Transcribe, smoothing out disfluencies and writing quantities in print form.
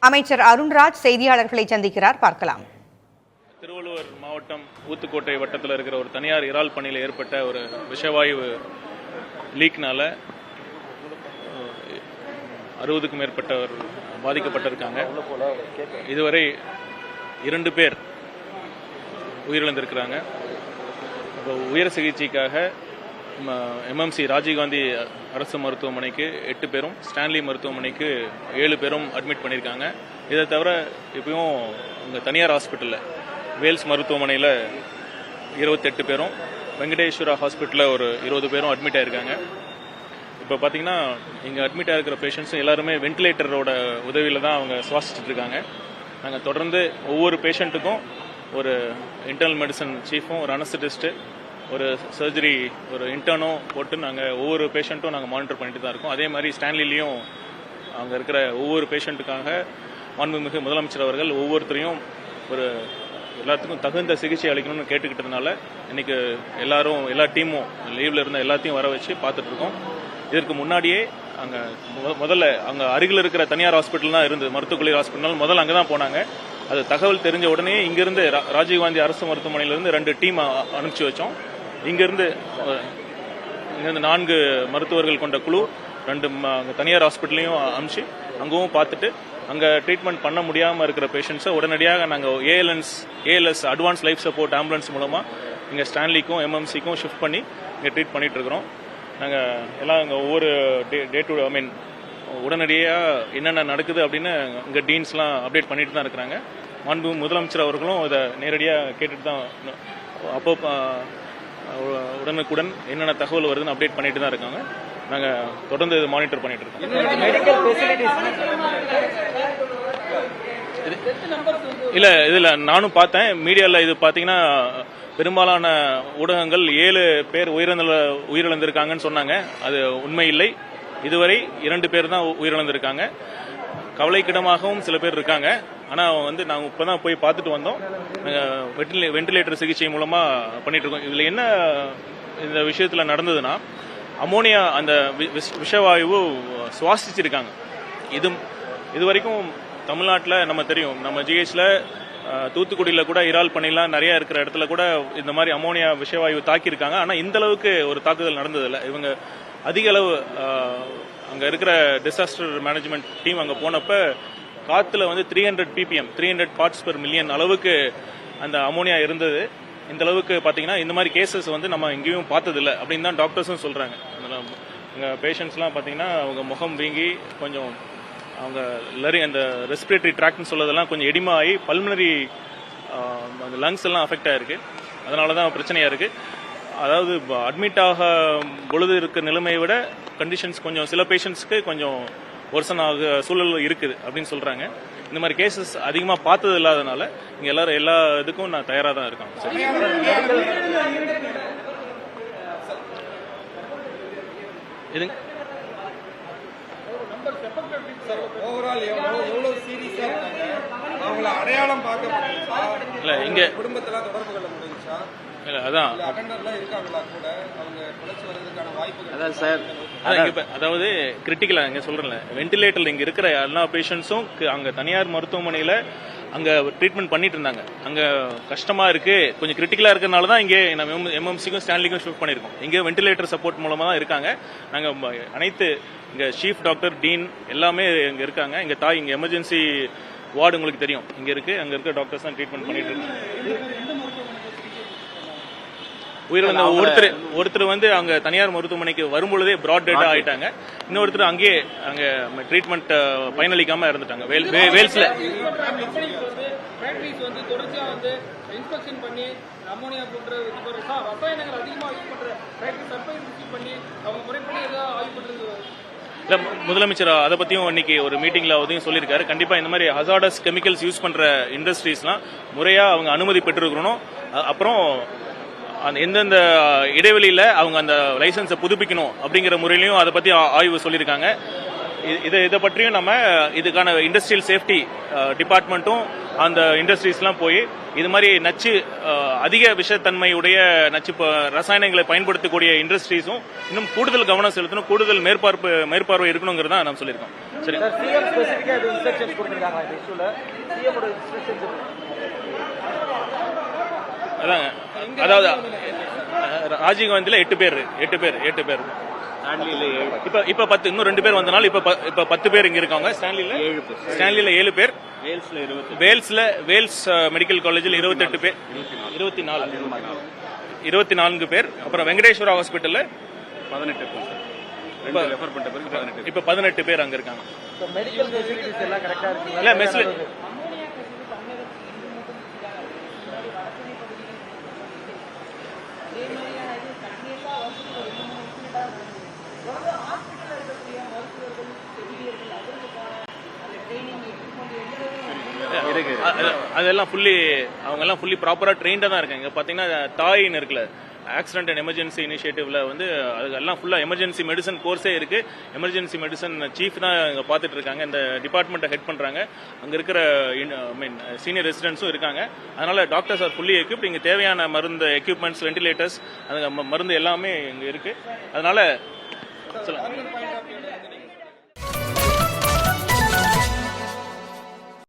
அமைச்சர் அருண்ராஜ் செய்தியாளர்களை சந்திக்கிறார். பார்க்கலாம். திருவள்ளூர் மாவட்டம் ஊத்துக்கோட்டை வட்டத்தில் இருக்கிற ஒரு தனியார் இறால் பண்ணையில் ஏற்பட்ட ஒரு விஷவாயு லீக்னால 60க்கும் மேற்பட்டவர் பாதிக்கப்பட்டிருக்காங்க. இதுவரை 2 பேர் உயிரிழந்திருக்கிறாங்க. உயர் சிகிச்சைக்காக எம்எம்சி ராஜீவ்காந்தி அரசு மருத்துவமனைக்கு 8 பேரும், ஸ்டான்லி மருத்துவமனைக்கு 7 பேரும் அட்மிட் பண்ணியிருக்காங்க. இதை தவிர இப்பயும் இங்கே தனியார் ஹாஸ்பிட்டலில் வேல்ஸ் மருத்துவமனையில் 28 பேரும், வெங்கடேஸ்வரா ஹாஸ்பிட்டலில் ஒரு 20 பேரும் அட்மிட் ஆகிருக்காங்க. இப்போ பார்த்தீங்கன்னா இங்கே அட்மிட் ஆகிருக்கிற பேஷண்ட்ஸும் எல்லாருமே வென்டிலேட்டரோட உதவியில் தான் அவங்க சுவாசிச்சுட்டு இருக்காங்க. நாங்கள் தொடர்ந்து ஒவ்வொரு பேஷண்ட்டுக்கும் ஒரு இன்டர்னல் மெடிசன் சீஃபும், ஒரு அனஸ்தட்டிஸ்ட்டு, ஒரு சர்ஜரி, ஒரு இன்டர்னும் போட்டு நாங்கள் ஒவ்வொரு பேஷண்ட்டும் நாங்கள் மானிட்டர் பண்ணிட்டு தான் இருக்கோம். அதே மாதிரி ஸ்டான்லிலையும் அங்கே இருக்கிற ஒவ்வொரு பேஷண்ட்டுக்காக மாண்புமிகு முதலமைச்சர் அவர்கள் ஒவ்வொருத்தரையும் ஒரு எல்லாத்துக்கும் தகுந்த சிகிச்சை அளிக்கணும்னு கேட்டுக்கிட்டதுனால இன்னைக்கு எல்லா டீமும் லீவில் இருந்த எல்லாத்தையும் வர வச்சு பார்த்துட்டு இருக்கோம். இதற்கு முன்னாடியே அங்கே முதல்ல அங்கே அருகில் இருக்கிற தனியார் ஹாஸ்பிட்டல் தான் இருந்தது, மருத்துவக் கல்லூரி ஹாஸ்பிட்டல். முதல்ல அங்கே தான் போனாங்க. அது தகவல் தெரிஞ்ச உடனே இங்கிருந்து ராஜீவ்காந்தி அரசு மருத்துவமனையிலிருந்து 2 டீம் அனுப்பிச்சு வச்சோம். இங்கிருந்து 4 மருத்துவர்கள் கொண்ட குழு 2 தனியார் ஹாஸ்பிட்டலையும் அனுப்பிச்சு அங்கவும் பார்த்துட்டு அங்கே ட்ரீட்மெண்ட் பண்ண முடியாமல் இருக்கிற பேஷண்ட்ஸை உடனடியாக நாங்கள் ALS advance life support ambulance மூலமாக இங்கே ஸ்டான்லிக்கும் எம்எம்சிக்கும் ஷிஃப்ட் பண்ணி இங்கே ட்ரீட் பண்ணிட்டு இருக்கிறோம். நாங்கள் எல்லாம் இங்கே ஒவ்வொரு உடனடியாக என்னென்ன நடக்குது அப்படின்னு இங்கே டீன்ஸ்லாம் அப்டேட் பண்ணிட்டு தான் இருக்கிறாங்க. மாண்பு முதலமைச்சர் அவர்களும் இதை நேரடியாக கேட்டுட்டு தான் அப்போ உடனுக்குடன் என்னென்ன தகவல் வருதுன்னு அப்டேட் பண்ணிட்டு தான் இருக்காங்க. நாங்கள் தொடர்ந்து இதை மானிட்டர் பண்ணிட்டு இருக்கோம். இல்லை, இதில் நானும் பார்த்தேன் மீடியாவில். இது பார்த்தீங்கன்னா பெரும்பாலான ஊடகங்கள் 7 பேர் உயிரிழந்திருக்காங்கன்னு சொன்னாங்க. அது உண்மை இல்லை. இதுவரை 2 பேர் தான் உயிரிழந்திருக்காங்க. கவலைக்கிடமாகவும் சில பேர் இருக்காங்க. ஆனால் நாங்கள் இப்போ தான் போய் பார்த்துட்டு வந்தோம். வென்டிலேட்டர் சிகிச்சை மூலமாக பண்ணிட்டு இருக்கோம். இதில் என்ன இந்த விஷயத்தில் நடந்ததுன்னா, அமோனியா அந்த விஷவாயு சுவாசிச்சிருக்காங்க. இது வரைக்கும் தமிழ்நாட்டில் நம்ம தெரியும், நம்ம ஜிஹெச்சில் தூத்துக்குடியில் கூட இறால் பண்ணைலாம் நிறைய இருக்கிற இடத்துல கூட இந்த மாதிரி அமோனியா விஷவாயு தாக்கியிருக்காங்க. ஆனால் இந்த அளவுக்கு ஒரு தாக்குதல் நடந்ததில்லை. இவங்க அதிக அளவு அங்கே இருக்கிற டிசாஸ்டர் மேனேஜ்மெண்ட் டீம் அங்கே போனப்ப காற்றுல 300 ppm 300 பார்ட்ஸ் பெர் மில்லியன் அளவுக்கு அந்த அமோனியா இருந்தது. இந்த அளவுக்கு பார்த்தீங்கன்னா இந்த மாதிரி கேசஸ் நம்ம எங்கேயும் பார்த்ததில்லை அப்படின்னு தான் டாக்டர்ஸும் சொல்கிறாங்க. எங்கள் பேஷண்ட்ஸ்லாம் பார்த்தீங்கன்னா அவங்க முகம் வீங்கி கொஞ்சம் அவங்க அந்த ரெஸ்பிரேட்டரி ட்ராக்ட்னு சொல்லதெல்லாம் கொஞ்சம் எடிமா ஆகி பல்மனரி அந்த லங்ஸ் எல்லாம் அஃபெக்ட் ஆகிருக்கு. அதனால தான் பிரச்சனையாக இருக்குது. அதாவது அட்மிட் ஆக பொழுது இருக்கிற நிலைமையை விட கண்டிஷன்ஸ் கொஞ்சம் சில பேஷண்ட்ஸ்க்கு கொஞ்சம் ஒர்சன் ஆக சூழல் இருக்குது அப்படின்னு சொல்கிறாங்க. இந்த மாதிரி கேசஸ் அதிகமாக பார்த்தது இல்லாதனால இங்கே எல்லாரும் எல்லா இதுக்கும் நான் தயாராக தான் இருக்கேன். இது இல்லை இங்கே அதாவது கிரிட்டிக்கலா இங்க சொல்றேன், வென்டிலேட்டர்ல இங்க இருக்கிற எல்லா பேஷண்ட்ஸும் அங்க தனியார் மருத்துவமனையில அங்க ட்ரீட்மெண்ட் பண்ணிட்டு இருந்தாங்க. அங்க கஷ்டமா இருக்கு, கொஞ்சம் கிரிட்டிக்கலா இருக்கிறதுனால தான் இங்கே நம்ம எம்எம்சிக்கும் ஸ்டான்லிக்கும் ஷிஃப்ட் பண்ணிருக்கோம். இங்க வென்டிலேட்டர் சப்போர்ட் மூலமா தான் இருக்காங்க. நாங்க அனைத்து இங்க சீஃப் டாக்டர், டீன் எல்லாமே இங்க இருக்காங்க. இங்க எமர்ஜென்சி வார்டு உங்களுக்கு தெரியும் இங்க இருக்கு. அங்க இருக்க டாக்டர்ஸ் தான் ட்ரீட்மெண்ட் பண்ணிட்டு இருக்காங்க. உயிரிழந்த ஒருத்தர் அங்க தனியார் மருத்துவமனைக்கு வரும்பொழுதே பிராட் டெட் ஆயிட்டாங்க. இன்னொருத்தர் அங்கே ட்ரீட்மெண்ட் பயனளிக்காம இறந்துட்டாங்க வேல்ஸ்ல. முதலமைச்சர் அதை பத்தியும் இன்னைக்கு ஒரு மீட்டிங்ல அதையும் சொல்லியிருக்காரு. கண்டிப்பா இந்த மாதிரி ஹசார்டஸ் கெமிக்கல்ஸ் யூஸ் பண்ற இண்டஸ்ட்ரீஸ்லாம் முறையா அவங்க அனுமதி பெற்றிருக்கணும். அப்புறம் எந்தெந்த இடைவெளியில அவங்க அந்த லைசன்ஸை புதுப்பிக்கணும் அப்படிங்கிற முறையிலையும் அதை பத்தி ஆய்வு சொல்லியிருக்காங்க. இதை பற்றியும் நம்ம இதுக்கான இண்டஸ்ட்ரியல் சேஃப்டி டிபார்ட்மெண்ட்டும் அந்த இண்டஸ்ட்ரீஸ்லாம் போய் இது மாதிரி அதிக விஷத்தன்மையுடைய ரசாயனங்களை பயன்படுத்தக்கூடிய இண்டஸ்ட்ரீஸும் இன்னும் கூடுதல் கவனம் செலுத்தணும், கூடுதல் மேற்பார்வை இருக்கணுங்கிறதா நாம் சொல்லியிருக்கோம். சரி சார் சிஎம் ஸ்பெசிஃபிக்கா இது இன்ஸ்ட்ரக்ஷன்ஸ் கொடுத்திருக்காங்க இந்த இஷ்யூல சிஎம் ஓட இன்ஸ்ட்ரக்ஷன்ஸ் அதாங்க அதாவது ராஜீவ்காந்தில 8 பேர் இப்ப 10 இன்னும் 2 பேர் வந்தனால இப்ப 10 பேர் இங்க இருக்காங்க. ஸ்டான்லில 7 பேர், வேல்ஸ் மெடிக்கல் காலேஜில் 28 பேர், 24 பேர். அப்புறம் வெங்கடேஸ்வரா ஹாஸ்பிட்டல்ல 18 இப்ப 18 பேர் அங்க இருக்காங்க. மெடிக்கல் ஃபெசிலிட்டிஸ் எல்லாம் கரெக்டா இருக்குங்களா? இல்ல மெஸ்ல அதெல்லாம் அவங்க எல்லாம் ஃபுல்லி ப்ராப்பரா ட்ரெயின்டா தான் இருக்காங்க. பாத்தீங்கன்னா தாயின்னு இருக்குல்ல, ஆக்சிடென்ட் அண்ட் எமர்ஜென்சி இனிஷியேட்டிவ்ல வந்து அதெல்லாம் ஃபுல்லா எமர்ஜென்சி மெடிசன் கோர்ஸே இருக்கு. எமர்ஜென்சி மெடிசன் சீஃப் தான் இங்க பாத்துட்டு இருக்காங்க, இந்த டிபார்ட்மெண்ட்டை ஹெட் பண்றாங்க. அங்க இருக்கிற சீனியர் ரெசிடென்ட்ஸும் இருக்காங்க. அதனால டாக்டர்ஸ் ஆர் ஃபுல்லி எக்யூப்ட். இங்க தேவையான மருந்து, எக்யூப்மெண்ட்ஸ், வென்டிலேட்டர்ஸ், மருந்து எல்லாமே இங்க இருக்கு. அதனால சொல்லுங்க.